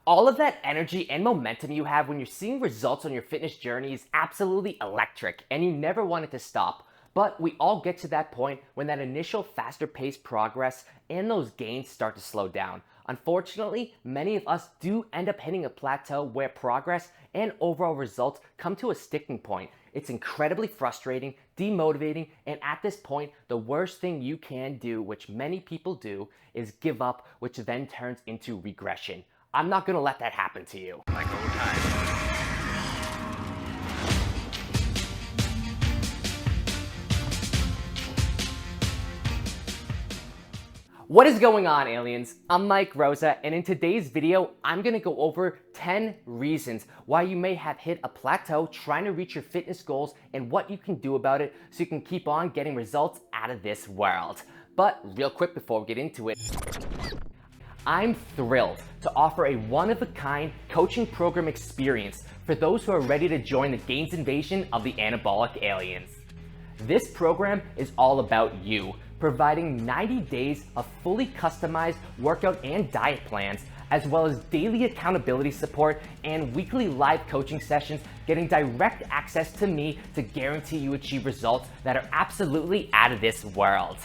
All of that energy and momentum you have when you're seeing results on your fitness journey is absolutely electric, and you never want it to stop. But we all get to that point when that initial faster paced progress and those gains start to slow down. Unfortunately, many of us do end up hitting a plateau where progress and overall results come to a sticking point. It's incredibly frustrating, demotivating, and at this point, the worst thing you can do, which many people do, is give up, which then turns into regression. I'm not gonna let that happen to you. Like old times. What is going on, aliens? I'm Mike Rosa, and in today's video, I'm gonna go over 10 reasons why you may have hit a plateau trying to reach your fitness goals and what you can do about it so you can keep on getting results out of this world. But real quick before we get into it, I'm thrilled to offer a one-of-a-kind coaching program experience for those who are ready to join the Gains invasion of the Anabolic aliens. This program is all about you, providing 90 days of fully customized workout and diet plans, as well as daily accountability support and weekly live coaching sessions, getting direct access to me to guarantee you achieve results that are absolutely out of this world.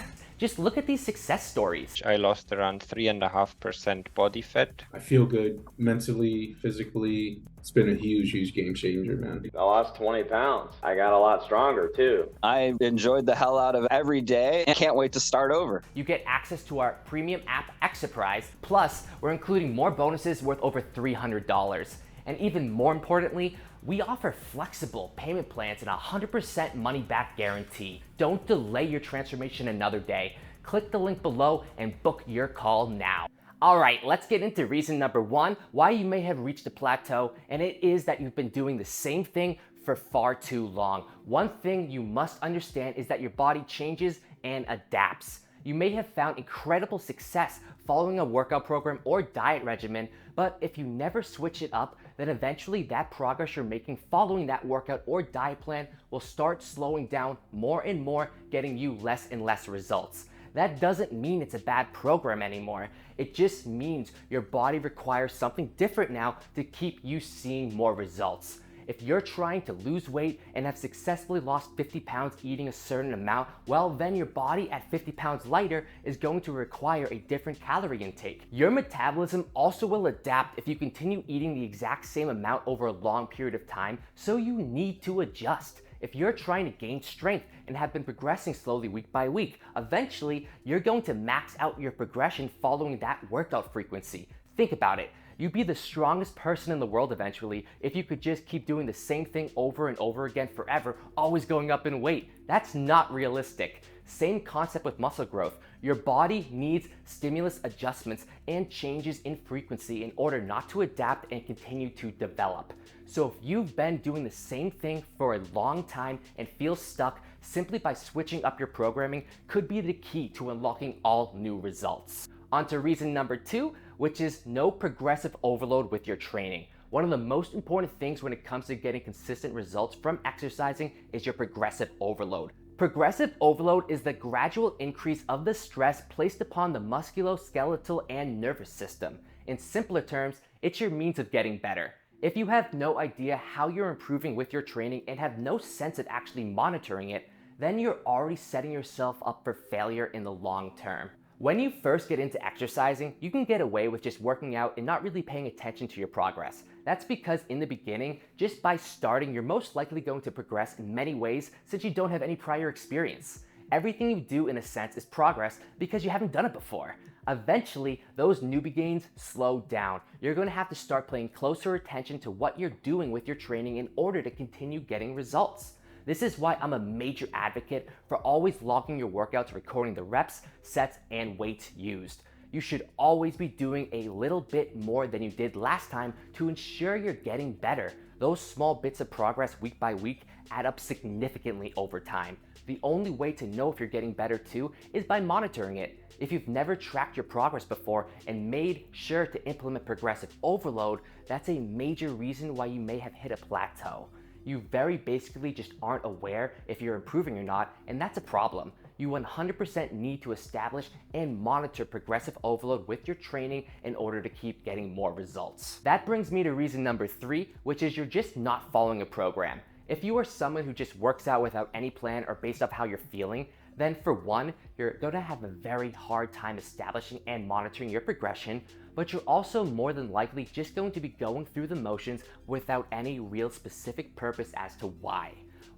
Just look at these success stories. I lost around 3.5% body fat. I feel good mentally, physically. It's been a huge game changer, man. I lost 20 pounds. I got a lot stronger too. I enjoyed the hell out of every day and can't wait to start over. You get access to our premium app, Exerprise, plus we're including more bonuses worth over $300. And even more importantly, we offer flexible payment plans and a 100% money back guarantee. Don't delay your transformation another day. Click the link below and book your call now. All right, let's get into reason number one, why you may have reached a plateau, and it is that you've been doing the same thing for far too long. One thing you must understand is that your body changes and adapts. You may have found incredible success following a workout program or diet regimen, but if you never switch it up, then eventually that progress you're making following that workout or diet plan will start slowing down more and more, getting you less and less results. That doesn't mean it's a bad program anymore. It just means your body requires something different now to keep you seeing more results. If you're trying to lose weight and have successfully lost 50 pounds eating a certain amount, well then your body at 50 pounds lighter is going to require a different calorie intake. Your metabolism also will adapt if you continue eating the exact same amount over a long period of time, so you need to adjust. If you're trying to gain strength and have been progressing slowly week by week, eventually you're going to max out your progression following that workout frequency. Think about it. You'd be the strongest person in the world eventually if you could just keep doing the same thing over and over again forever, always going up in weight. That's not realistic. Same concept with muscle growth. Your body needs stimulus adjustments and changes in frequency in order not to adapt and continue to develop. So if you've been doing the same thing for a long time and feel stuck, simply by switching up your programming could be the key to unlocking all new results. On to reason number two, which is no progressive overload with your training. One of the most important things when it comes to getting consistent results from exercising is your progressive overload. Progressive overload is the gradual increase of the stress placed upon the musculoskeletal and nervous system. In simpler terms, it's your means of getting better. If you have no idea how you're improving with your training and have no sense of actually monitoring it, then you're already setting yourself up for failure in the long term. When you first get into exercising, you can get away with just working out and not really paying attention to your progress. That's because in the beginning, just by starting, you're most likely going to progress in many ways since you don't have any prior experience. Everything you do in a sense is progress because you haven't done it before. Eventually, those newbie gains slow down. You're going to have to start paying closer attention to what you're doing with your training in order to continue getting results. This is why I'm a major advocate for always logging your workouts, recording the reps, sets, and weights used. You should always be doing a little bit more than you did last time to ensure you're getting better. Those small bits of progress week by week add up significantly over time. The only way to know if you're getting better too is by monitoring it. If you've never tracked your progress before and made sure to implement progressive overload, that's a major reason why you may have hit a plateau. You very basically just aren't aware if you're improving or not, and that's a problem. you 100% need to establish and monitor progressive overload with your training in order to keep getting more results. That brings me to reason number 3, which is you're just not following a program. If you are someone who just works out without any plan or based off how you're feeling, then for one, you're going to have a very hard time establishing and monitoring your progression, but you're also more than likely just going to be going through the motions without any real specific purpose as to why.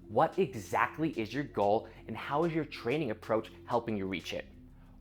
What exactly is your goal and how is your training approach helping you reach it?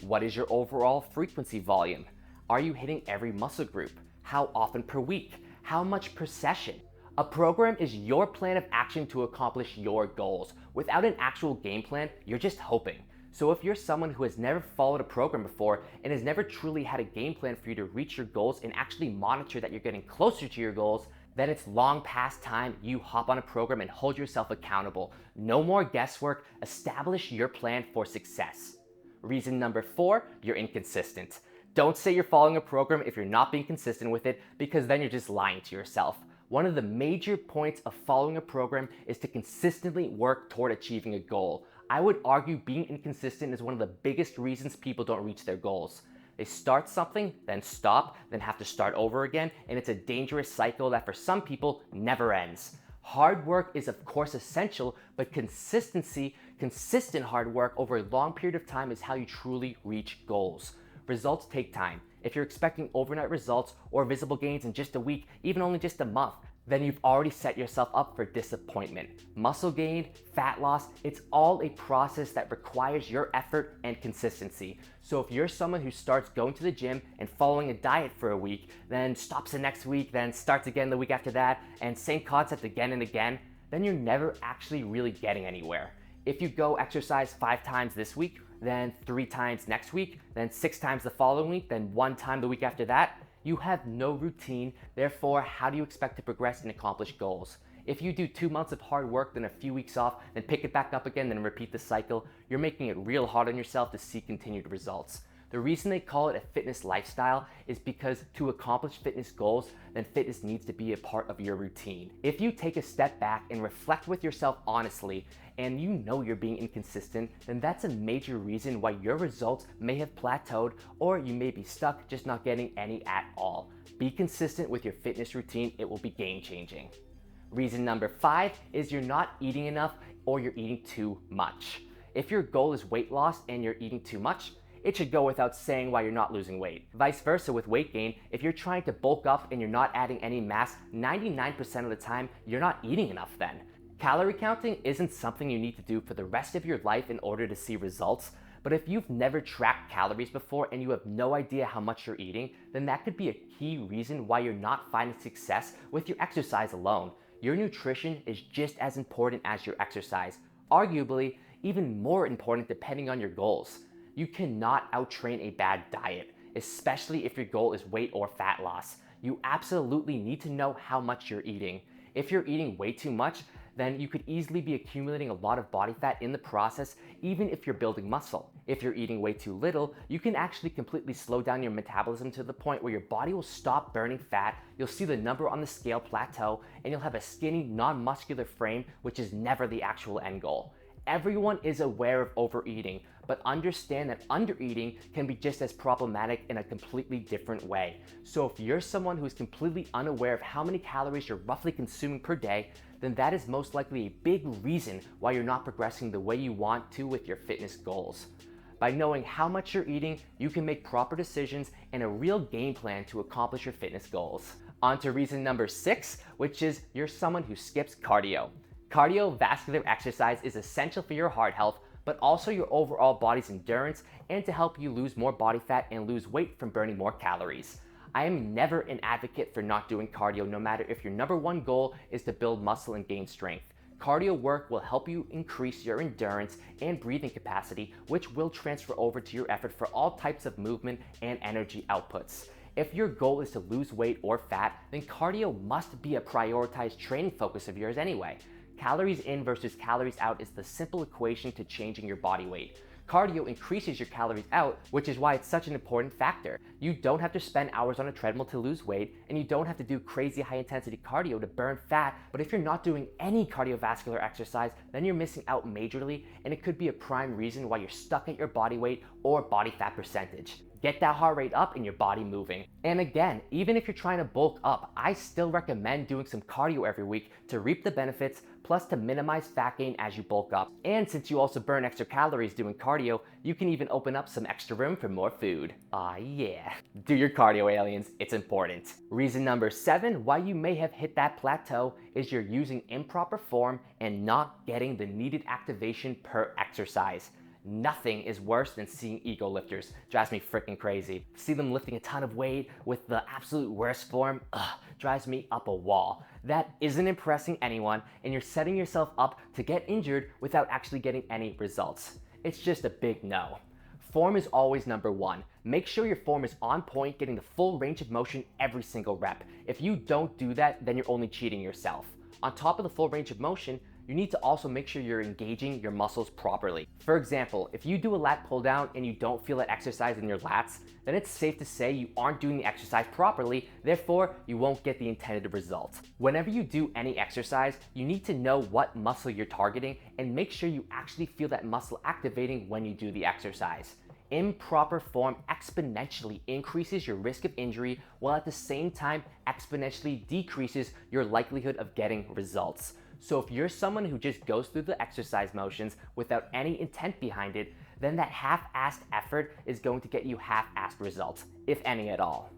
What is your overall frequency volume? Are you hitting every muscle group? How often per week? How much per session? A program is your plan of action to accomplish your goals. Without an actual game plan, you're just hoping. So if you're someone who has never followed a program before and has never truly had a game plan for you to reach your goals and actually monitor that you're getting closer to your goals, then it's long past time you hop on a program and hold yourself accountable. No more guesswork, establish your plan for success. Reason number 4, you're inconsistent. Don't say you're following a program if you're not being consistent with it, because then you're just lying to yourself. One of the major points of following a program is to consistently work toward achieving a goal. I would argue being inconsistent is one of the biggest reasons people don't reach their goals. They start something, then stop, then have to start over again, and it's a dangerous cycle that for some people never ends. Hard work is of course essential, but consistent hard work over a long period of time is how you truly reach goals. Results take time. If you're expecting overnight results or visible gains in just a week, even only just a month, then you've already set yourself up for disappointment. Muscle gain, fat loss, it's all a process that requires your effort and consistency. So if you're someone who starts going to the gym and following a diet for a week, then stops the next week, then starts again the week after that, and same concept again and again, then you're never actually really getting anywhere. If you go exercise 5 times this week, then 3 times next week, then 6 times the following week, then 1 time the week after that, you have no routine. Therefore, how do you expect to progress and accomplish goals? If you do 2 months of hard work, then a few weeks off, then pick it back up again, then repeat the cycle, you're making it real hard on yourself to see continued results. The reason they call it a fitness lifestyle is because to accomplish fitness goals, then fitness needs to be a part of your routine. If you take a step back and reflect with yourself honestly, and you know you're being inconsistent, then that's a major reason why your results may have plateaued, or you may be stuck just not getting any at all. Be consistent with your fitness routine, it will be game changing. Reason number 5 is you're not eating enough or you're eating too much. If your goal is weight loss and you're eating too much, it should go without saying why you're not losing weight. Vice versa with weight gain, if you're trying to bulk up and you're not adding any mass, 99% of the time, you're not eating enough then. Calorie counting isn't something you need to do for the rest of your life in order to see results, but if you've never tracked calories before and you have no idea how much you're eating, then that could be a key reason why you're not finding success with your exercise alone. Your nutrition is just as important as your exercise, arguably even more important depending on your goals. You cannot out-train a bad diet, especially if your goal is weight or fat loss. You absolutely need to know how much you're eating. If you're eating way too much, then you could easily be accumulating a lot of body fat in the process, even if you're building muscle. If you're eating way too little, you can actually completely slow down your metabolism to the point where your body will stop burning fat, you'll see the number on the scale plateau, and you'll have a skinny, non-muscular frame, which is never the actual end goal. Everyone is aware of overeating, but understand that undereating can be just as problematic in a completely different way. So if you're someone who is completely unaware of how many calories you're roughly consuming per day, then that is most likely a big reason why you're not progressing the way you want to with your fitness goals. By knowing how much you're eating, you can make proper decisions and a real game plan to accomplish your fitness goals. On to reason number 6, which is you're someone who skips cardio. Cardiovascular exercise is essential for your heart health, but also your overall body's endurance and to help you lose more body fat and lose weight from burning more calories. I am never an advocate for not doing cardio, no matter if your number 1 goal is to build muscle and gain strength. Cardio work will help you increase your endurance and breathing capacity, which will transfer over to your effort for all types of movement and energy outputs. If your goal is to lose weight or fat, then cardio must be a prioritized training focus of yours anyway. Calories in versus calories out is the simple equation to changing your body weight. Cardio increases your calories out, which is why it's such an important factor. You don't have to spend hours on a treadmill to lose weight, and you don't have to do crazy high intensity cardio to burn fat, but if you're not doing any cardiovascular exercise, then you're missing out majorly, and it could be a prime reason why you're stuck at your body weight or body fat percentage. Get that heart rate up and your body moving. And again, even if you're trying to bulk up, I still recommend doing some cardio every week to reap the benefits, plus to minimize fat gain as you bulk up. And since you also burn extra calories doing cardio, you can even open up some extra room for more food. Ah yeah. Do your cardio, aliens, it's important. Reason number 7 why you may have hit that plateau is you're using improper form and not getting the needed activation per exercise. Nothing is worse than seeing ego lifters. Drives me freaking crazy. See them lifting a ton of weight with the absolute worst form, drives me up a wall. That isn't impressing anyone, and you're setting yourself up to get injured without actually getting any results. It's just a big no. Form is always number 1. Make sure your form is on point, getting the full range of motion every single rep. If you don't do that, then you're only cheating yourself. On top of the full range of motion, you need to also make sure you're engaging your muscles properly. For example, if you do a lat pull down and you don't feel that exercise in your lats, then it's safe to say you aren't doing the exercise properly, therefore you won't get the intended result. Whenever you do any exercise, you need to know what muscle you're targeting and make sure you actually feel that muscle activating when you do the exercise. Improper form exponentially increases your risk of injury, while at the same time exponentially decreases your likelihood of getting results. So if you're someone who just goes through the exercise motions without any intent behind it, then that half-assed effort is going to get you half-assed results, if any at all.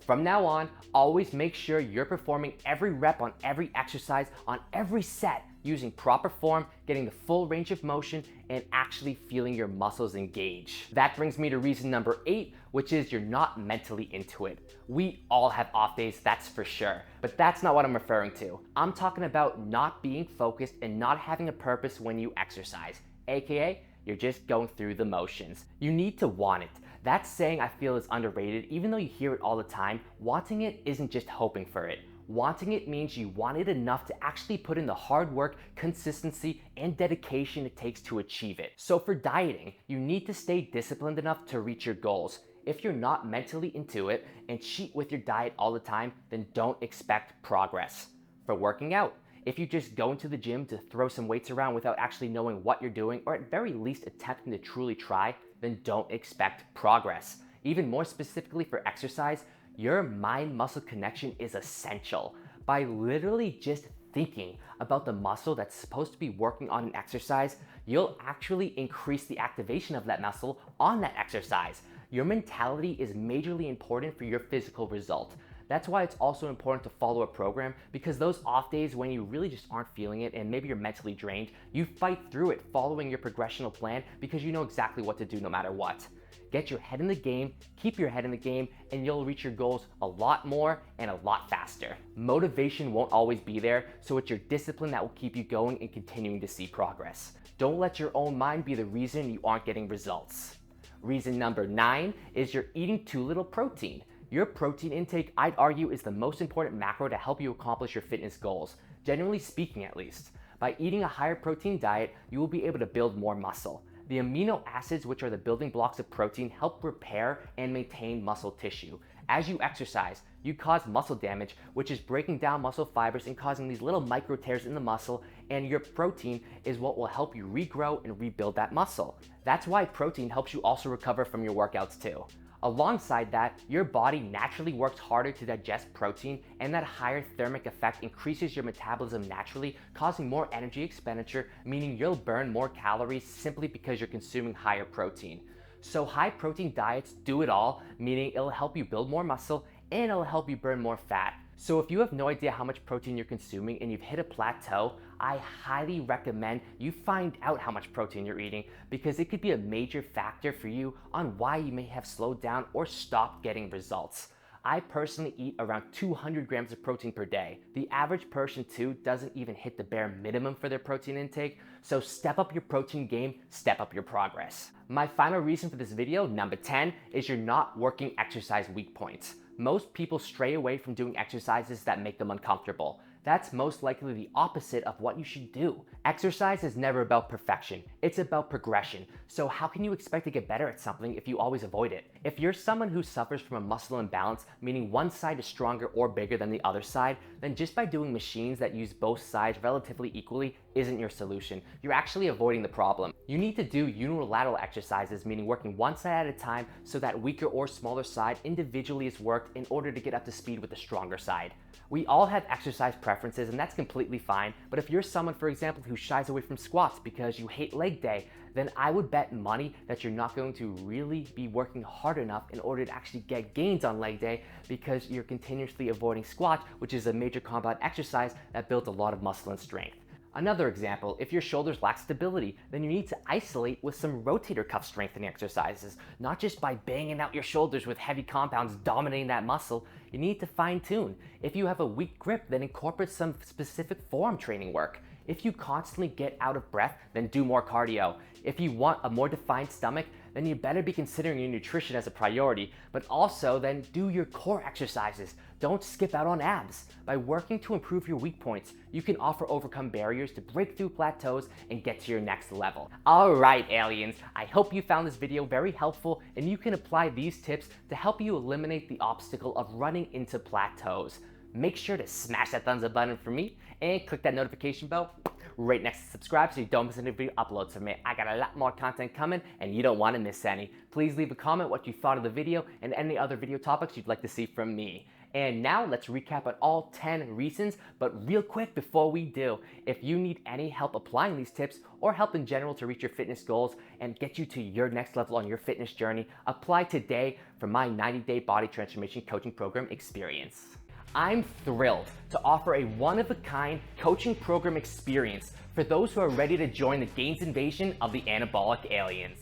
From now on, always make sure you're performing every rep on every exercise on every set using proper form, getting the full range of motion, and actually feeling your muscles engage. That brings me to reason number 8, which is you're not mentally into it. We all have off days, that's for sure, but that's not what I'm referring to. I'm talking about not being focused and not having a purpose when you exercise, aka you're just going through the motions. You need to want it. That saying I feel is underrated. Even though you hear it all the time, wanting it isn't just hoping for it. Wanting it means you want it enough to actually put in the hard work, consistency, and dedication it takes to achieve it. So for dieting, you need to stay disciplined enough to reach your goals. If you're not mentally into it and cheat with your diet all the time, then don't expect progress. For working out, if you just go into the gym to throw some weights around without actually knowing what you're doing, or at very least attempting to truly try, then don't expect progress. Even more specifically for exercise, your mind-muscle connection is essential. By literally just thinking about the muscle that's supposed to be working on an exercise, you'll actually increase the activation of that muscle on that exercise. Your mentality is majorly important for your physical result. That's why it's also important to follow a program, because those off days when you really just aren't feeling it and maybe you're mentally drained, you fight through it following your progressional plan because you know exactly what to do no matter what. Get your head in the game, keep your head in the game, and you'll reach your goals a lot more and a lot faster. Motivation won't always be there, so it's your discipline that will keep you going and continuing to see progress. Don't let your own mind be the reason you aren't getting results. Reason number 9 is you're eating too little protein. Your protein intake, I'd argue, is the most important macro to help you accomplish your fitness goals, generally speaking at least. By eating a higher protein diet, you will be able to build more muscle. The amino acids, which are the building blocks of protein, help repair and maintain muscle tissue. As you exercise, you cause muscle damage, which is breaking down muscle fibers and causing these little micro tears in the muscle, and your protein is what will help you regrow and rebuild that muscle. That's why protein helps you also recover from your workouts too. Alongside that, your body naturally works harder to digest protein, and that higher thermic effect increases your metabolism naturally, causing more energy expenditure, meaning you'll burn more calories simply because you're consuming higher protein. So high protein diets do it all, meaning it'll help you build more muscle and it'll help you burn more fat. So if you have no idea how much protein you're consuming and you've hit a plateau, I highly recommend you find out how much protein you're eating, because it could be a major factor for you on why you may have slowed down or stopped getting results. I personally eat around 200 grams of protein per day. The average person too doesn't even hit the bare minimum for their protein intake, so step up your protein game, step up your progress. My final reason for this video, number 10, is you're not working exercise weak points. Most people stray away from doing exercises that make them uncomfortable. That's most likely the opposite of what you should do. Exercise is never about perfection, it's about progression. So how can you expect to get better at something if you always avoid it? If you're someone who suffers from a muscle imbalance, meaning one side is stronger or bigger than the other side, then just by doing machines that use both sides relatively equally isn't your solution. You're actually avoiding the problem. You need to do unilateral exercises, meaning working one side at a time so that weaker or smaller side individually is worked in order to get up to speed with the stronger side. We all have exercise preferences and that's completely fine, but if you're someone, for example, who shies away from squats because you hate leg day, then I would bet money that you're not going to really be working hard enough in order to actually get gains on leg day because you're continuously avoiding squats, which is a major compound exercise that builds a lot of muscle and strength. Another example, if your shoulders lack stability, then you need to isolate with some rotator cuff strengthening exercises, not just by banging out your shoulders with heavy compounds dominating that muscle. You need to fine tune. If you have a weak grip, then incorporate some specific forearm training work. If you constantly get out of breath, then do more cardio. If you want a more defined stomach, then you better be considering your nutrition as a priority, but also then do your core exercises. Don't skip out on abs. By working to improve your weak points, you can overcome barriers to break through plateaus and get to your next level. All right, aliens, I hope you found this video very helpful and you can apply these tips to help you eliminate the obstacle of running into plateaus. Make sure to smash that thumbs up button for me and click that notification bell right next to subscribe so you don't miss any video uploads from me. I got a lot more content coming and you don't want to miss any. Please leave a comment what you thought of the video and any other video topics you'd like to see from me. And now let's recap on all 10 reasons, but real quick before we do, if you need any help applying these tips or help in general to reach your fitness goals and get you to your next level on your fitness journey, apply today for my 90-day body transformation coaching program experience. I'm thrilled to offer a one-of-a-kind coaching program experience for those who are ready to join the gains invasion of the anabolic aliens.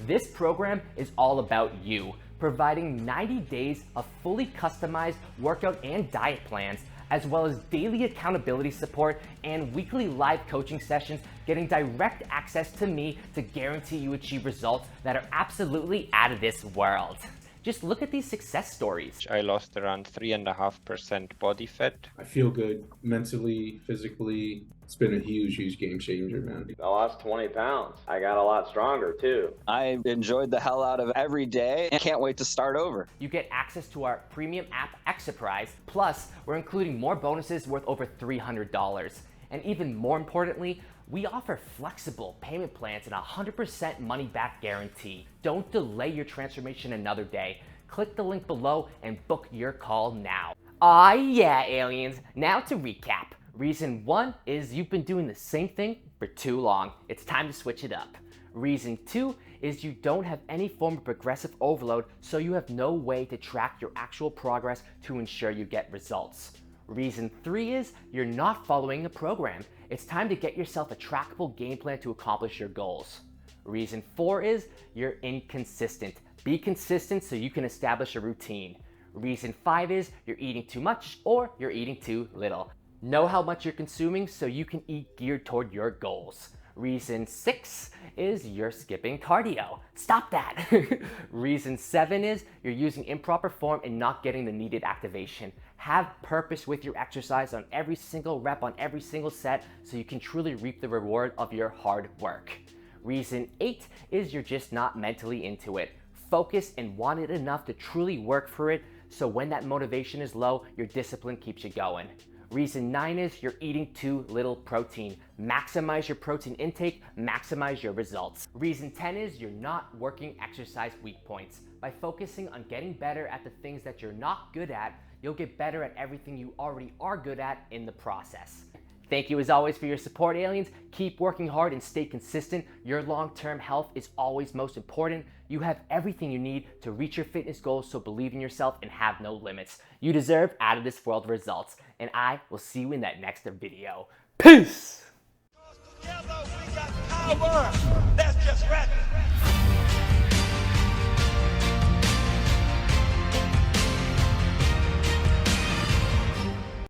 This program is all about you, providing 90 days of fully customized workout and diet plans, as well as daily accountability support and weekly live coaching sessions, getting direct access to me to guarantee you achieve results that are absolutely out of this world. Just look at these success stories. I lost around 3.5% body fat. I feel good mentally, physically. It's been a huge game changer, man. I lost 20 pounds. I got a lot stronger too. I enjoyed the hell out of every day and can't wait to start over. You get access to our premium app, Exerprise, plus we're including more bonuses worth over $300. And even more importantly, we offer flexible payment plans and a 100% money-back guarantee. Don't delay your transformation another day. Click the link below and book your call now. Aw yeah, aliens. Now to recap. Reason 1 is you've been doing the same thing for too long. It's time to switch it up. Reason 2 is you don't have any form of progressive overload, so you have no way to track your actual progress to ensure you get results. Reason 3 is you're not following a program. It's time to get yourself a trackable game plan to accomplish your goals. Reason 4 is you're inconsistent. Be consistent so you can establish a routine. Reason 5 is you're eating too much or you're eating too little. Know how much you're consuming so you can eat geared toward your goals. Reason 6 is you're skipping cardio. Stop that. Reason 7 is you're using improper form and not getting the needed activation. Have purpose with your exercise on every single rep, on every single set, so you can truly reap the reward of your hard work. Reason 8 is you're just not mentally into it. Focus and want it enough to truly work for it, so when that motivation is low, your discipline keeps you going. Reason 9 is you're eating too little protein. Maximize your protein intake, maximize your results. Reason 10 is you're not working exercise weak points. By focusing on getting better at the things that you're not good at, you'll get better at everything you already are good at in the process. Thank you as always for your support, aliens. Keep working hard and stay consistent. Your long-term health is always most important. You have everything you need to reach your fitness goals, so believe in yourself and have no limits. You deserve out of this world results, and I will see you in that next video. Peace! Together we got power.